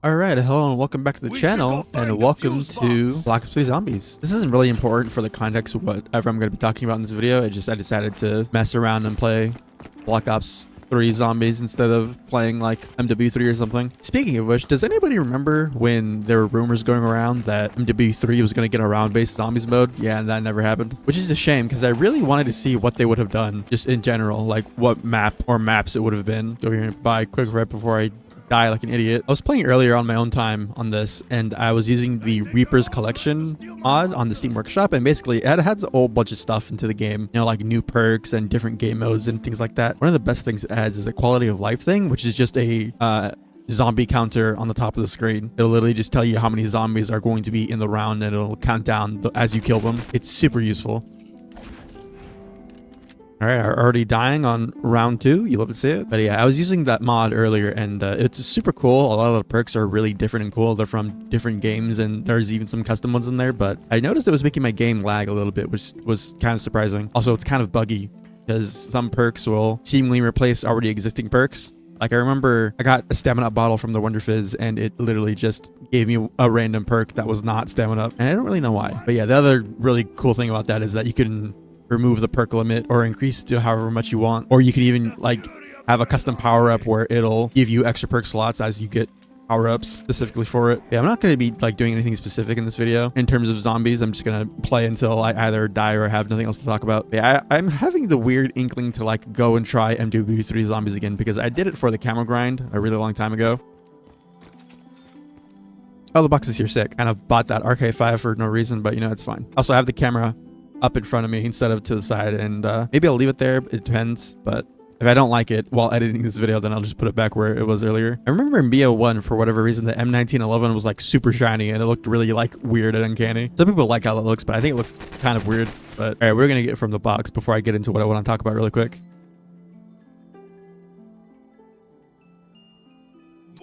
Alright, hello and welcome back to the channel, and welcome to Black Ops 3 Zombies. This isn't really important for the context of whatever I'm going to be talking about in this video. I decided to mess around and play Black Ops 3 Zombies instead of playing like MW3 or something. Speaking of which, does anybody remember when there were rumors going around that MW3 was going to get a round-based zombies mode? Yeah, and that never happened. Which is a shame, because I really wanted to see what they would have done, just in general, like what map or maps it would have been. Go here and buy quick right before I die like an idiot. I was playing earlier on my own time on this, and I was using the Reaper's Collection mod on the Steam Workshop, and basically it adds a whole bunch of stuff into the game, you know, like new perks and different game modes and things like that. One of the best things it adds is a quality of life thing, which is just a zombie counter on the top of the screen. It'll literally just tell you how many zombies are going to be in the round, and it'll count down as you kill them. It's super useful. All right, already dying on round 2. You love to see it. But yeah, I was using that mod earlier, and it's super cool. A lot of the perks are really different and cool. They're from different games, and there's even some custom ones in there. But I noticed it was making my game lag a little bit, which was kind of surprising. Also, it's kind of buggy because some perks will seemingly replace already existing perks. Like, I remember I got a stamina bottle from the Wonder Fizz, and it literally just gave me a random perk that was not stamina, and I don't really know why. But yeah, the other really cool thing about that is that you can remove the perk limit or increase it to however much you want, or you can even like have a custom power-up where it'll give you extra perk slots as you get power-ups specifically for it. Yeah, I'm not going to be like doing anything specific in this video in terms of zombies. I'm just going to play until I either die or have nothing else to talk about. Yeah, I'm having the weird inkling to like go and try MW3 Zombies again, because I did it for the camo grind a really long time ago. Oh, the box is here, sick. Kind of bought that RK5 for no reason, but you know, it's fine. Also, I have the camera up in front of me instead of to the side, and maybe I'll leave it there. It depends, but if I don't like it while editing this video, then I'll just put it back where it was earlier. I remember in BO1, for whatever reason, the M1911 was like super shiny, and it looked really like weird and uncanny. Some people like how that looks, but I think it looked kind of weird. But all right, we're gonna get from the box before I get into what I want to talk about really quick.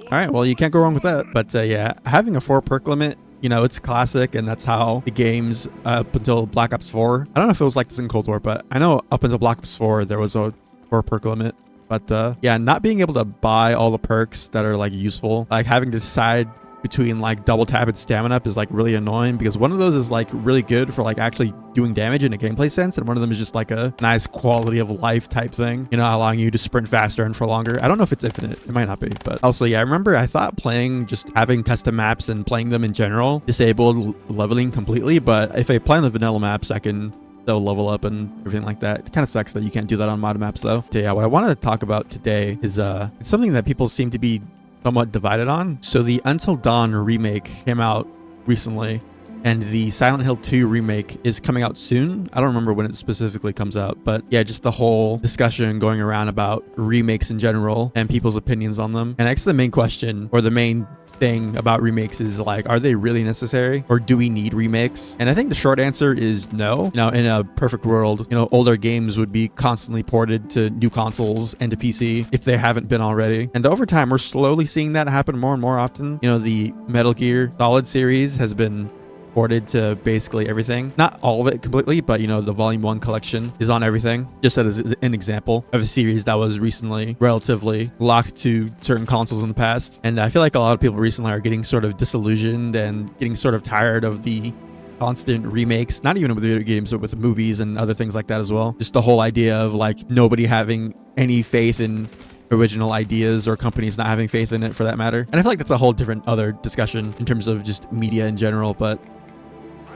All right, well, you can't go wrong with that. But yeah, having a 4 perk limit, you know, it's classic, and that's how the games up until Black Ops 4. I don't know if it was like this in Cold War, but I know up until Black Ops 4, there was a 4 perk limit. But yeah, not being able to buy all the perks that are like useful, like having to decide between like double tap and stamina up is like really annoying, because one of those is like really good for like actually doing damage in a gameplay sense, and one of them is just like a nice quality of life type thing, you know, allowing you to sprint faster and for longer. I don't know if it's infinite, it might not be. But also, yeah, I remember I thought playing just having custom maps and playing them in general disabled leveling completely, but if I play on the vanilla maps, I can still level up and everything like that. It kind of sucks that you can't do that on mod maps though. So yeah, what I wanted to talk about today is it's something that people seem to be somewhat divided on. So the Until Dawn remake came out recently, and the Silent Hill 2 remake is coming out soon. I don't remember when it specifically comes out, but yeah, just the whole discussion going around about remakes in general and people's opinions on them. And I guess the main question, or the main thing about remakes, is like, are they really necessary, or do we need remakes? And I think the short answer is no. You know, in a perfect world, you know, older games would be constantly ported to new consoles and to PC if they haven't been already. And over time, we're slowly seeing that happen more and more often. You know, the Metal Gear Solid series has been ported to basically everything. Not all of it completely, but you know, the Volume 1 collection is on everything. Just as an example of a series that was recently relatively locked to certain consoles in the past. And I feel like a lot of people recently are getting sort of disillusioned and getting sort of tired of the constant remakes, not even with video games, but with movies and other things like that as well. Just the whole idea of like nobody having any faith in original ideas, or companies not having faith in it for that matter. And I feel like that's a whole different other discussion in terms of just media in general. But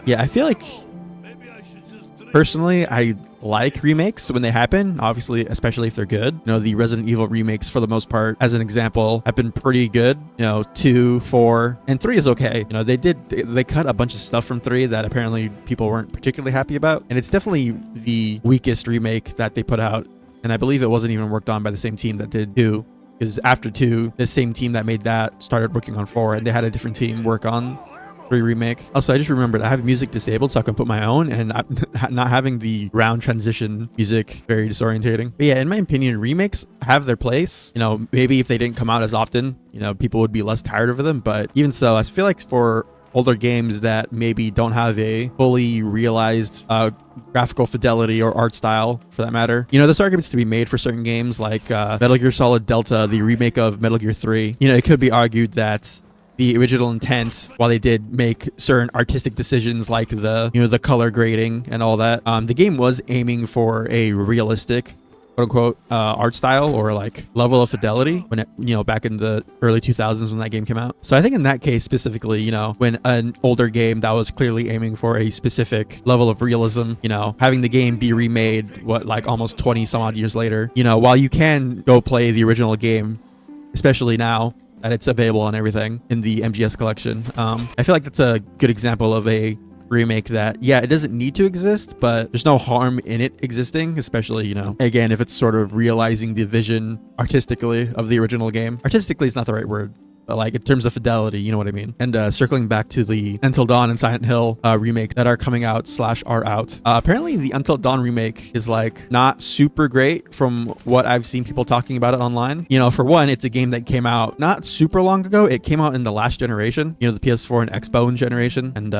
yeah, I feel like personally, I like remakes when they happen, obviously, especially if they're good. You know, the Resident Evil remakes, for the most part, as an example, have been pretty good. You know, 2, 4, and 3 is okay. You know, they cut a bunch of stuff from 3 that apparently people weren't particularly happy about. And it's definitely the weakest remake that they put out. And I believe it wasn't even worked on by the same team that did 2. Because after 2, the same team that made that started working on 4, and they had a different team work on 3 remake. Also, I just remembered I have music disabled so I can put my own, and not having the round transition music, very disorientating. But yeah, in my opinion, remakes have their place. You know, maybe if they didn't come out as often, you know, people would be less tired of them. But even so, I feel like for older games that maybe don't have a fully realized graphical fidelity or art style, for that matter, you know, there's arguments to be made for certain games like Metal Gear Solid Delta, the remake of Metal Gear 3. You know, it could be argued that the original intent, while they did make certain artistic decisions like the color grading and all that, the game was aiming for a realistic quote unquote art style or like level of fidelity when it, back in the early 2000s when that game came out. So I think in that case specifically, when an older game that was clearly aiming for a specific level of realism, having the game be remade like almost 20 some odd years later, while you can go play the original game, especially now that it's available and everything in the MGS collection, I feel like that's a good example of a remake that, it doesn't need to exist, but there's no harm in it existing, especially, again, if it's sort of realizing the vision artistically of the original game. Artistically is not the right word, but like in terms of fidelity, you know what I mean? And circling back to the Until Dawn and Silent Hill remakes that are coming out / are out. Apparently the Until Dawn remake is like not super great from what I've seen people talking about it online. For one, it's a game that came out not super long ago. It came out in the last generation, the PS4 and Xbox generation, and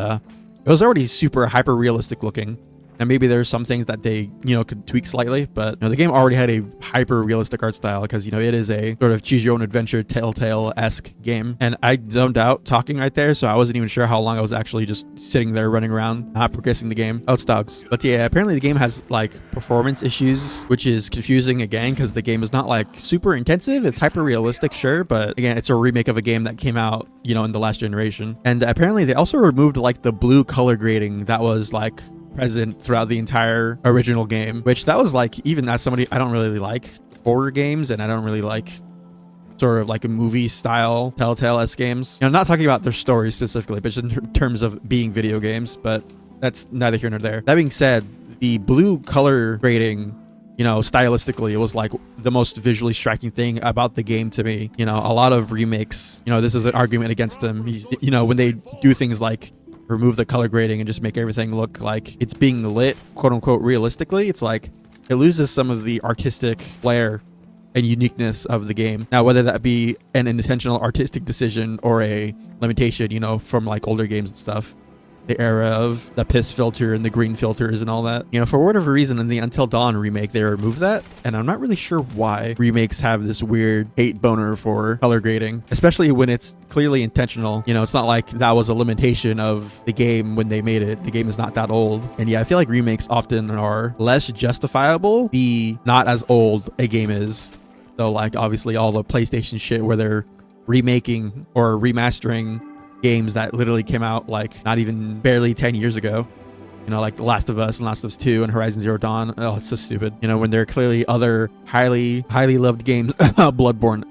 it was already super hyper realistic looking, and maybe there's some things that they could tweak slightly, but the game already had a hyper realistic art style because it is a sort of choose your own adventure Telltale-esque game. And I zoned out talking right there, so I wasn't even sure how long I was actually just sitting there running around not progressing the game. Oh, it's dogs. But yeah, apparently the game has like performance issues, which is confusing again because the game is not like super intensive. It's hyper realistic, sure, but again, it's a remake of a game that came out in the last generation. And apparently they also removed like the blue color grading that was like present throughout the entire original game, which that was like, even as somebody, I don't really like horror games and I don't really like sort of like a movie style Telltale-esque games. I'm not talking about their story specifically, but just in terms of being video games, but that's neither here nor there. That being said, the blue color grading, stylistically, it was like the most visually striking thing about the game to me. A lot of remakes, this is an argument against them. When they do things like remove the color grading and just make everything look like it's being lit, quote unquote, realistically, it's like it loses some of the artistic flair and uniqueness of the game. Now, whether that be an intentional artistic decision or a limitation, from like older games and stuff, the era of the piss filter and the green filters and all that, for whatever reason in the Until Dawn remake, they removed that. And I'm not really sure why remakes have this weird hate boner for color grading, especially when it's clearly intentional. It's not like that was a limitation of the game when they made it. The game is not that old. And yeah, I feel like remakes often are less justifiable the not as old a game is. So like obviously all the PlayStation shit where they're remaking or remastering games that literally came out like not even barely 10 years ago, like The Last of Us and Last of Us 2 and Horizon Zero Dawn. Oh, it's so stupid. When there are clearly other highly loved games, Bloodborne,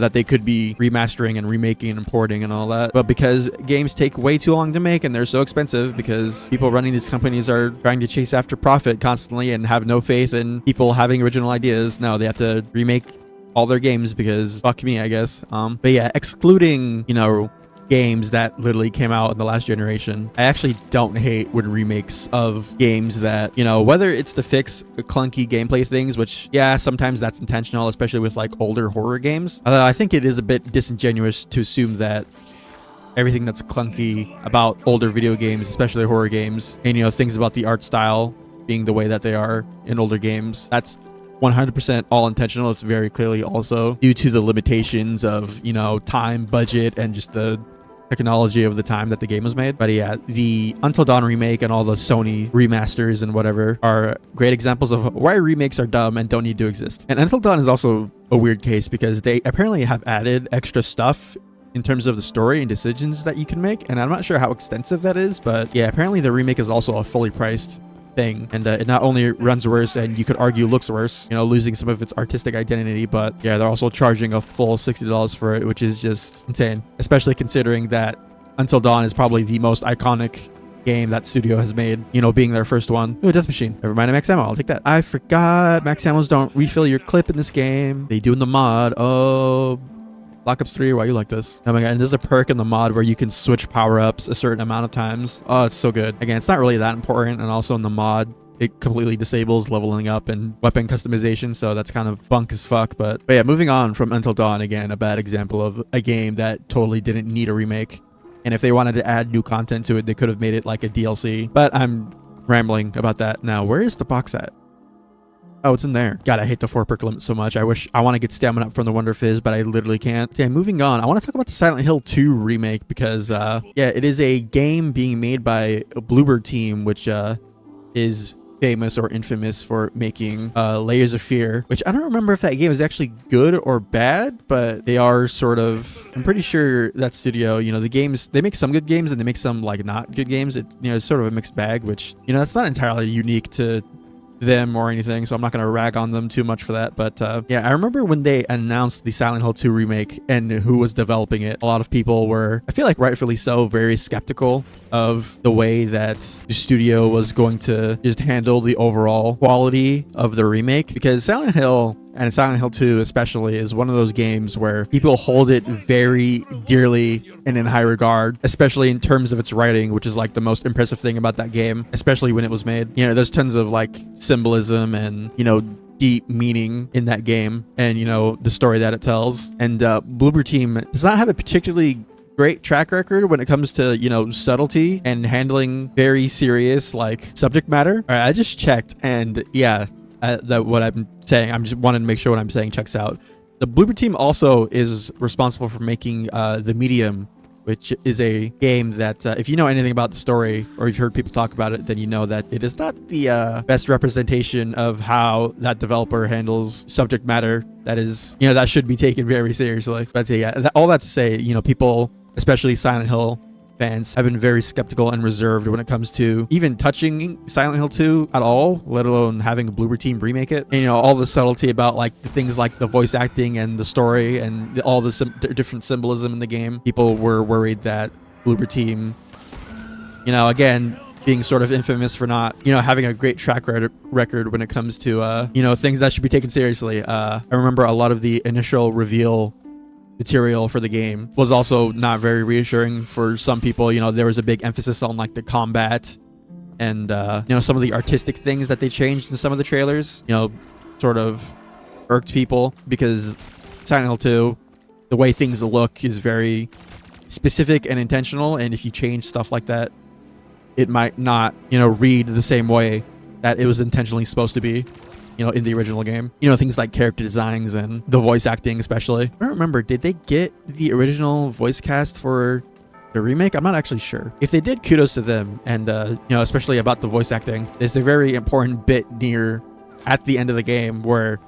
that they could be remastering and remaking and porting and all that. But because games take way too long to make and they're so expensive because people running these companies are trying to chase after profit constantly and have no faith in people having original ideas, no, they have to remake all their games because fuck me, I guess. But yeah, excluding, games that literally came out in the last generation, I actually don't hate when remakes of games that, whether it's to fix clunky gameplay things, which sometimes that's intentional, especially with like older horror games. I think it is a bit disingenuous to assume that everything that's clunky about older video games, especially horror games, and things about the art style being the way that they are in older games, that's 100% all intentional. It's very clearly also due to the limitations of time, budget, and just the technology of the time that the game was made. But yeah, the Until Dawn remake and all the Sony remasters and whatever are great examples of why remakes are dumb and don't need to exist. And Until Dawn is also a weird case because they apparently have added extra stuff in terms of the story and decisions that you can make, and I'm not sure how extensive that is, but yeah, apparently the remake is also a fully priced thing, and it not only runs worse and you could argue looks worse, losing some of its artistic identity, but yeah, they're also charging a full $60 for it, which is just insane, especially considering that Until Dawn is probably the most iconic game that studio has made, being their first one. Ooh, Death Machine. Never mind a max ammo, I'll take that. I forgot max ammos don't refill your clip in this game. They do in the mod. Oh, Black Ops 3, why you like this? Oh my god, and there's a perk in the mod where you can switch power-ups a certain amount of times. Oh, it's so good. Again, it's not really that important, and also in the mod, it completely disables leveling up and weapon customization, so that's kind of bunk as fuck. But yeah, moving on from Until Dawn, again, a bad example of a game that totally didn't need a remake. And if they wanted to add new content to it, they could have made it like a DLC. But I'm rambling about that now. Where is the box at? Oh, it's in there. God, I hate the 4-perk limit so much. I want to get stamina up from the Wonder Fizz, but I literally can't. Okay, moving on. I want to talk about the Silent Hill 2 remake because, yeah, it is a game being made by a Bloober team, which is famous or infamous for making Layers of Fear, which I don't remember if that game is actually good or bad, but they are sort of, I'm pretty sure that studio, you know, the games, they make some good games and they make some like not good games. It's, you know, it's sort of a mixed bag, which, you know, that's not entirely unique to them or anything, so I'm not going to rag on them too much for that. But yeah, I remember when they announced the Silent Hill 2 remake and who was developing it, a lot of people were, I feel like rightfully so, very skeptical of the way that the studio was going to just handle the overall quality of the remake, because Silent Hill and Silent Hill 2 especially is one of those games where people hold it very dearly and in high regard, especially in terms of its writing, which is like the most impressive thing about that game, especially when it was made. You know, there's tons of like symbolism and, you know, deep meaning in that game and, you know, the story that it tells. And Bloober Team does not have a particularly great track record when it comes to, you know, subtlety and handling very serious like subject matter. All right, I just checked, and yeah, that what I'm saying, I'm just wanting to make sure what I'm saying checks out. The Bloober Team also is responsible for making The Medium, which is a game that if you know anything about the story or you've heard people talk about it, then you know that it is not the best representation of how that developer handles subject matter that is, you know, that should be taken very seriously. But yeah, all that to say, you know, people, especially Silent Hill fans, have been very skeptical and reserved when it comes to even touching Silent Hill 2 at all, let alone having a Bloober Team remake it. And, you know, all the subtlety about like the things like the voice acting and the story and all the different symbolism in the game. People were worried that Bloober Team, you know, again, being sort of infamous for not, you know, having a great track record when it comes to, you know, things that should be taken seriously. I remember a lot of the initial reveal material for the game was also not very reassuring for some people. You know, there was a big emphasis on like the combat and, you know, some of the artistic things that they changed in some of the trailers, you know, sort of irked people because Silent Hill 2, the way things look is very specific and intentional. And if you change stuff like that, it might not, you know, read the same way that it was intentionally supposed to be, you know, in the original game. You know, things like character designs and the voice acting especially. I don't remember, did they get the original voice cast for the remake? I'm not actually sure. If they did, kudos to them. And, you know, especially about the voice acting. There's a very important bit at the end of the game where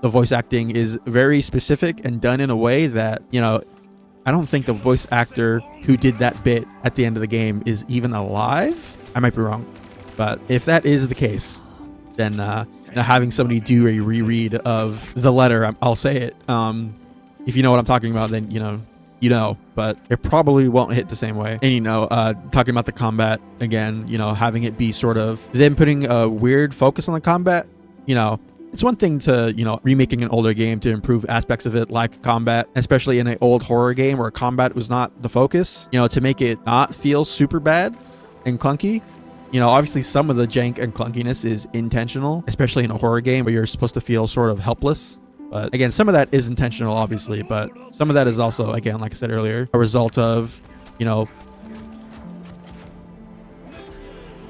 the voice acting is very specific and done in a way that, you know, I don't think the voice actor who did that bit at the end of the game is even alive. I might be wrong. But if that is the case, then, you know, having somebody do a reread of the letter, I'll say it. If you know what I'm talking about, then, you know, but it probably won't hit the same way. And, you know, talking about the combat again, you know, having it be sort of them putting a weird focus on the combat, you know, it's one thing to, you know, remaking an older game to improve aspects of it like combat, especially in an old horror game where combat was not the focus, you know, to make it not feel super bad and clunky. You know, obviously some of the jank and clunkiness is intentional, especially in a horror game where you're supposed to feel sort of helpless. But again, some of that is intentional, obviously, but some of that is also, again, like I said earlier, a result of, you know,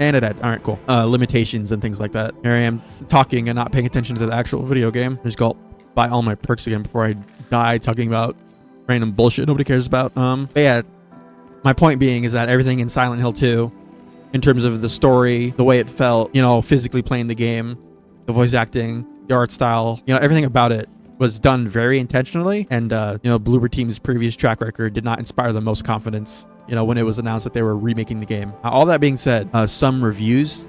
and it had, all right, cool, limitations and things like that. Here I am talking and not paying attention to the actual video game. I just go buy all my perks again before I die talking about random bullshit nobody cares about. But yeah, my point being is that everything in Silent Hill 2, in terms of the story, the way it felt, you know, physically playing the game, the voice acting, the art style, you know, everything about it was done very intentionally. And, you know, Bloober Team's previous track record did not inspire the most confidence, you know, when it was announced that they were remaking the game. All that being said, some reviews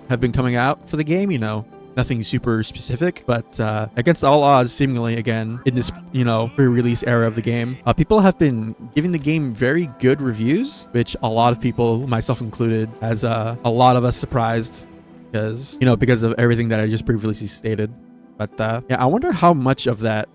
have been coming out for the game, you know, nothing super specific, but against all odds, seemingly, again, in this, you know, pre-release era of the game, people have been giving the game very good reviews, which a lot of people, myself included, has a lot of us surprised because, you know, because of everything that I just previously stated. But yeah, I wonder how much of that,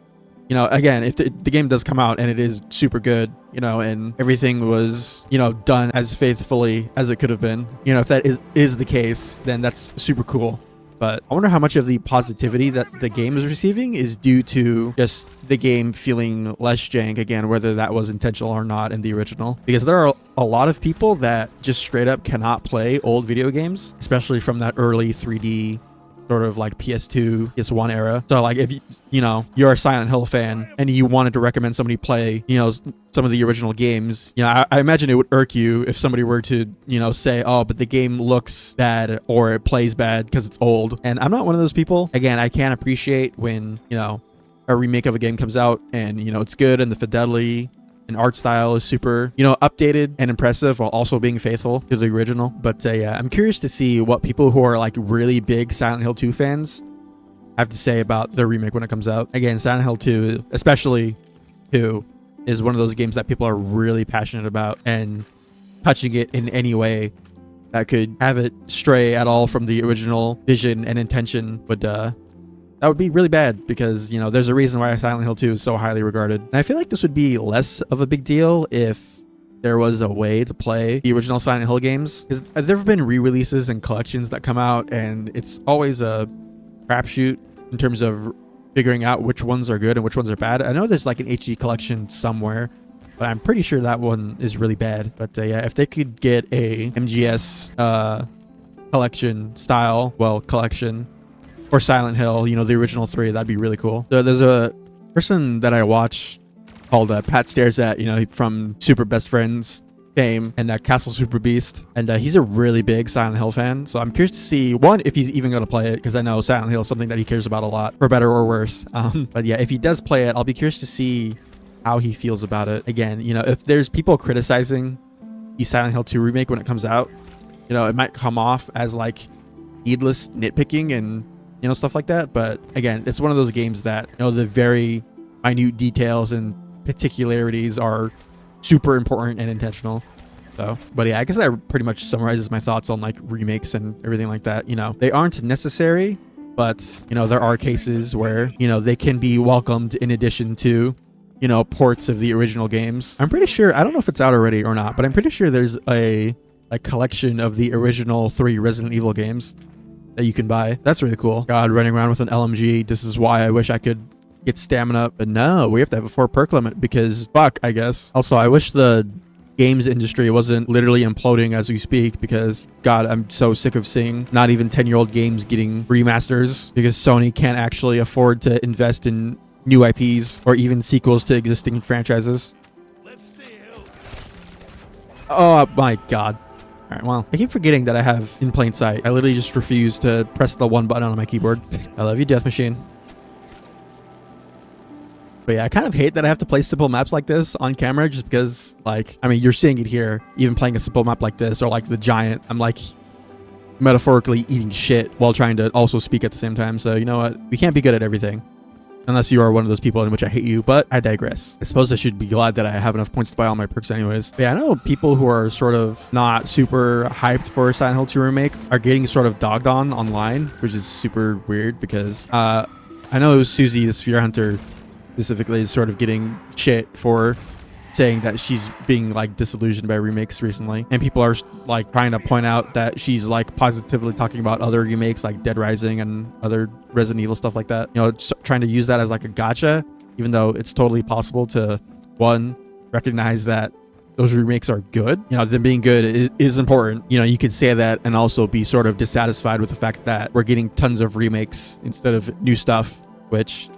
you know, again, if the game does come out and it is super good, you know, and everything was, you know, done as faithfully as it could have been, you know, if that is the case, then that's super cool. But I wonder how much of the positivity that the game is receiving is due to just the game feeling less jank, again, whether that was intentional or not in the original. Because there are a lot of people that just straight up cannot play old video games, especially from that early 3D sort of like PS2, PS1 era. So like if you're a Silent Hill fan and you wanted to recommend somebody play, some of the original games, I imagine it would irk you if somebody were to, say, oh, but the game looks bad or it plays bad because it's old. And I'm not one of those people. Again, I can't appreciate when, a remake of a game comes out and, it's good and the fidelity and art style is super, updated and impressive while also being faithful to the original. But yeah, I'm curious to see what people who are like really big Silent Hill 2 fans have to say about the remake when it comes out. Again, Silent Hill 2, especially 2, is one of those games that people are really passionate about, and touching it in any way that could have it stray at all from the original vision and intention would that would be really bad, because, there's a reason why Silent Hill 2 is so highly regarded. And I feel like this would be less of a big deal if there was a way to play the original Silent Hill games. Because there have been re-releases and collections that come out, and it's always a crapshoot in terms of figuring out which ones are good and which ones are bad. I know there's like an HD collection somewhere, but I'm pretty sure that one is really bad. But yeah, if they could get a MGS collection for Silent Hill, the original 3, that'd be really cool. So there's a person that I watch called Pat Stares At, from Super Best Friends fame, and Castle Super Beast, and he's a really big Silent Hill fan. So I'm curious to see, one, if he's even going to play it, because I know Silent Hill is something that he cares about a lot, for better or worse. But yeah, if he does play it, I'll be curious to see how he feels about it. Again, if there's people criticizing the Silent Hill 2 remake when it comes out, it might come off as like needless nitpicking and stuff like that. But again, it's one of those games that, the very minute details and particularities are super important and intentional. So, but yeah, I guess that pretty much summarizes my thoughts on like remakes and everything like that. They aren't necessary, but, there are cases where, they can be welcomed in addition to, ports of the original games. I'm pretty sure, I don't know if it's out already or not, but I'm pretty sure there's a collection of the original 3 Resident Evil games that you can buy. That's really cool. God, running around with an LMG. This is why I wish I could get stamina, but no, we have to have a 4 perk limit because fuck, I guess. Also, I wish the games industry wasn't literally imploding as we speak, because God, I'm so sick of seeing not even 10-year-old games getting remasters because Sony can't actually afford to invest in new IPs or even sequels to existing franchises. Oh my God. All right, well, I keep forgetting that I have in plain sight. I literally just refuse to press the 1 button on my keyboard. I love you, Death Machine. But yeah, I kind of hate that I have to play simple maps like this on camera, just because, like, I mean, you're seeing it here. Even playing a simple map like this, or like the Giant, I'm like metaphorically eating shit while trying to also speak at the same time. So you know what? We can't be good at everything. Unless you are one of those people in which I hate you, but I digress. I suppose I should be glad that I have enough points to buy all my perks anyways. But yeah, I know people who are sort of not super hyped for Silent Hill 2 Remake are getting sort of dogged on online, which is super weird because I know Susie, the Sphere Hunter, specifically is sort of getting shit for saying that she's being like disillusioned by remakes recently, and people are like trying to point out that she's like positively talking about other remakes like Dead Rising and other Resident Evil stuff like that, trying to use that as like a gotcha, even though it's totally possible to, one, recognize that those remakes are good. Them being good is important. You could say that and also be sort of dissatisfied with the fact that we're getting tons of remakes instead of new stuff, which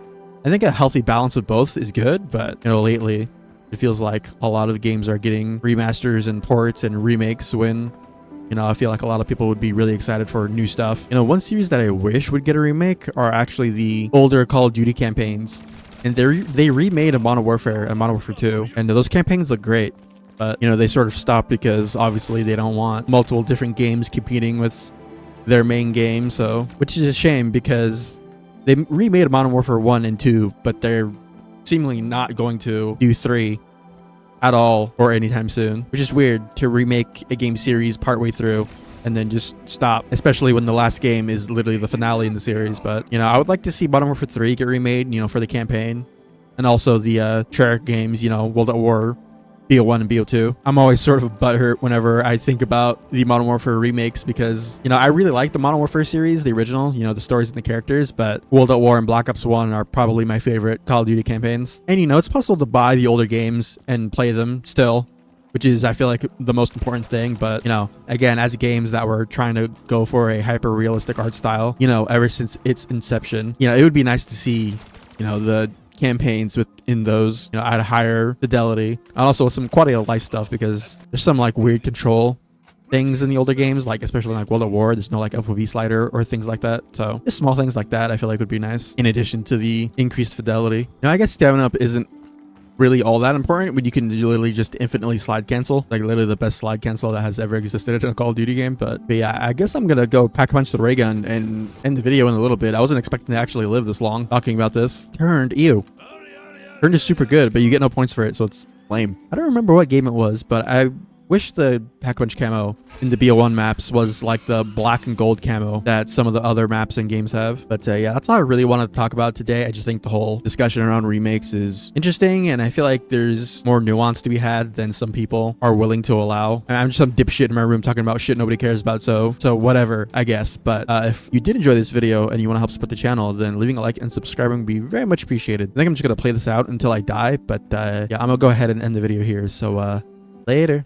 I think a healthy balance of both is good. But lately it feels like a lot of games are getting remasters and ports and remakes when, I feel like a lot of people would be really excited for new stuff. One series that I wish would get a remake are actually the older Call of Duty campaigns. And they remade a Modern Warfare and Modern Warfare 2. And those campaigns look great. But, they sort of stopped because obviously they don't want multiple different games competing with their main game. So, which is a shame because they remade a Modern Warfare 1 and 2, but they're seemingly not going to do 3 at all or anytime soon, which is weird to remake a game series partway through and then just stop, especially when the last game is literally the finale in the series. But I would like to see Modern Warfare 3 get remade, for the campaign, and also the Treyarch games, World at War, BO1 and BO2. I'm always sort of butthurt whenever I think about the Modern Warfare remakes because, I really like the Modern Warfare series, the original, the stories and the characters, but World at War and Black Ops 1 are probably my favorite Call of Duty campaigns. And, it's possible to buy the older games and play them still, which is, I feel like, the most important thing. But, you know, again, as games that were trying to go for a hyper realistic art style, you know, ever since its inception, you know, it would be nice to see, you know, the campaigns within those, you know, at a higher fidelity, and also some quality of life stuff, because there's some like weird control things in the older games, like especially like World of War. There's no like FOV slider or things like that. So just small things like that I feel like would be nice, in addition to the increased fidelity. Now I guess stamina up isn't really all that important when you can literally just infinitely slide cancel, like literally the best slide cancel that has ever existed in a Call of Duty game. But yeah, I guess I'm gonna go pack a punch the ray gun and end the video in a little bit. I wasn't expecting to actually live this long talking about this. Turned is super good, but you get no points for it, so it's lame. I don't remember what game it was, but I wish the pack-a-punch camo in the BO1 maps was like the black and gold camo that some of the other maps and games have. But yeah, that's all I really wanted to talk about today. I just think the whole discussion around remakes is interesting, and I feel like there's more nuance to be had than some people are willing to allow. And I'm just some dipshit in my room talking about shit nobody cares about, so whatever, I guess. But if you did enjoy this video and you want to help support the channel, then leaving a like and subscribing would be very much appreciated. I think I'm just gonna play this out until I die, but yeah, I'm gonna go ahead and end the video here. So later.